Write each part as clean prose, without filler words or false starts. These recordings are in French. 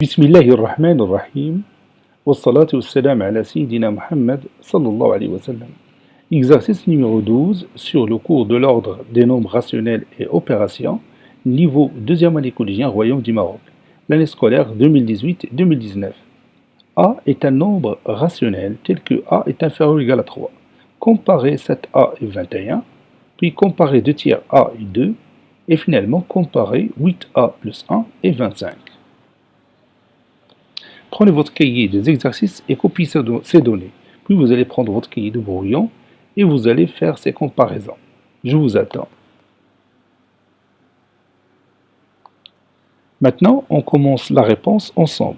بسم الله الرحمن الرحيم والصلاة والسلام على سيدنا Muhammad sallallahu alayhi wa sallam. Exercice numéro 12 sur le cours de l'ordre des nombres rationnels et opérations, niveau 2e année collégien Royaume du Maroc, l'année scolaire 2018-2019. A est un nombre rationnel tel que A est inférieur ou égal à 3. Comparez 7A et 21, puis comparez 2 tiers A et 2, et finalement comparez 8A plus 1 et 25. Prenez votre cahier des exercices et copiez ces données. Puis vous allez prendre votre cahier de brouillon et vous allez faire ces comparaisons. Je vous attends. Maintenant, on commence la réponse ensemble.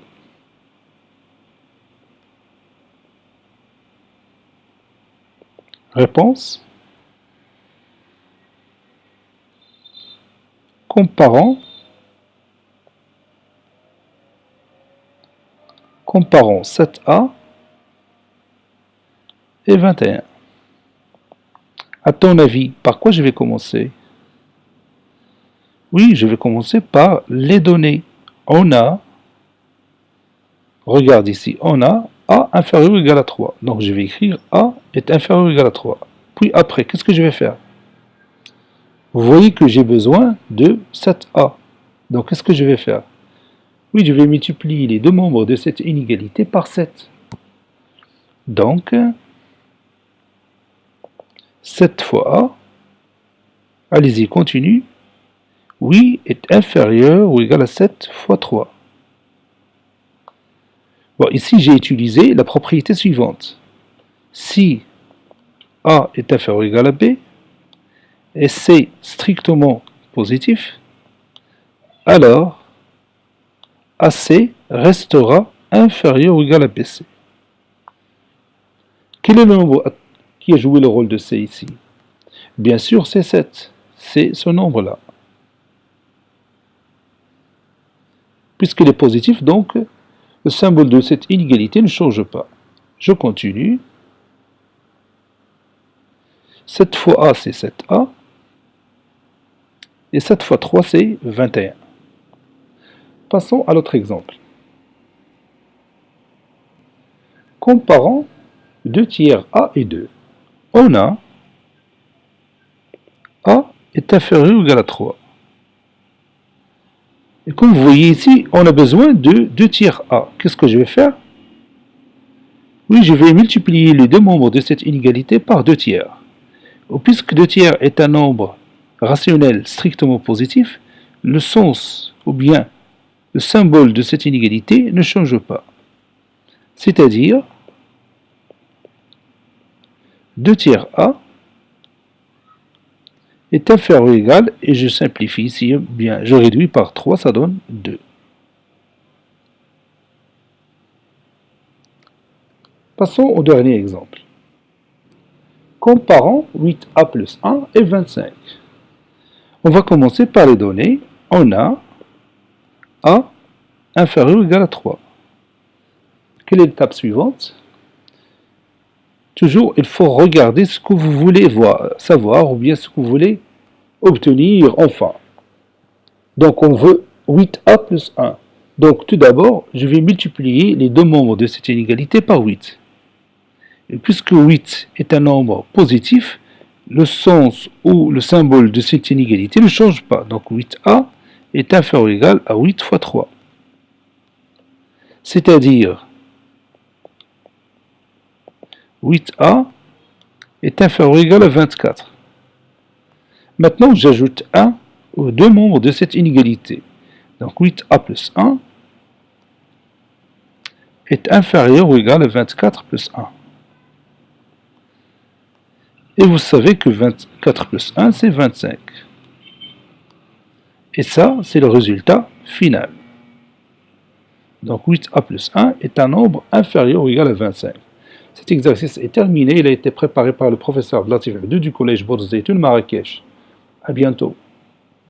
Réponse. Comparons 7A et 21. À ton avis, par quoi je vais commencer? Oui, je vais commencer par les données. On a, regarde ici, on a A inférieur ou égal à 3. Donc je vais écrire A est inférieur ou égal à 3. Puis après, qu'est-ce que je vais faire? Vous voyez que j'ai besoin de 7A. Donc qu'est-ce que je vais faire? Oui, je vais multiplier les deux membres de cette inégalité par 7. Donc, 7 fois A, allez-y, continue, oui, est inférieur ou égal à 7 fois 3. Bon, ici, j'ai utilisé la propriété suivante. Si A est inférieur ou égal à B, et c'est strictement positif, alors AC restera inférieur ou égal à BC. Quel est le nombre qui a joué le rôle de C ici? Bien sûr, c'est 7. C'est ce nombre-là. Puisqu'il est positif, donc, le symbole de cette inégalité ne change pas. Je continue. 7 fois A, c'est 7A. Et 7 fois 3, c'est 21. Passons à l'autre exemple. Comparons 2 tiers A et 2. On a A est inférieur ou égal à 3. Et comme vous voyez ici, on a besoin de 2 tiers A. Qu'est-ce que je vais faire? Oui, je vais multiplier les deux membres de cette inégalité par 2 tiers. Puisque 2 tiers est un nombre rationnel strictement positif, le sens ou bien le symbole de cette inégalité ne change pas. C'est-à-dire 2 tiers A est inférieur ou égal, et je simplifie ici, bien, je réduis par 3, ça donne 2. Passons au dernier exemple. Comparons 8A plus 1 et 25. On va commencer par les données. On a A inférieur ou égal à 3. Quelle est l'étape suivante? Toujours, il faut regarder ce que vous voulez savoir ou bien ce que vous voulez obtenir enfin. Donc, on veut 8A plus 1. Donc, tout d'abord, je vais multiplier les deux membres de cette inégalité par 8. Et puisque 8 est un nombre positif, le sens ou le symbole de cette inégalité ne change pas. Donc, 8A est inférieur ou égal à 8 fois 3. C'est-à-dire 8A est inférieur ou égal à 24. Maintenant, j'ajoute 1 aux deux membres de cette inégalité. Donc 8A plus 1 est inférieur ou égal à 24 plus 1. Et vous savez que 24 plus 1, c'est 25. Et ça, c'est le résultat final. Donc 8A plus 1 est un nombre inférieur ou égal à 25. Cet exercice est terminé. Il a été préparé par le professeur Latif Abdou du collège Bourz Zeytoun Marrakech. À bientôt.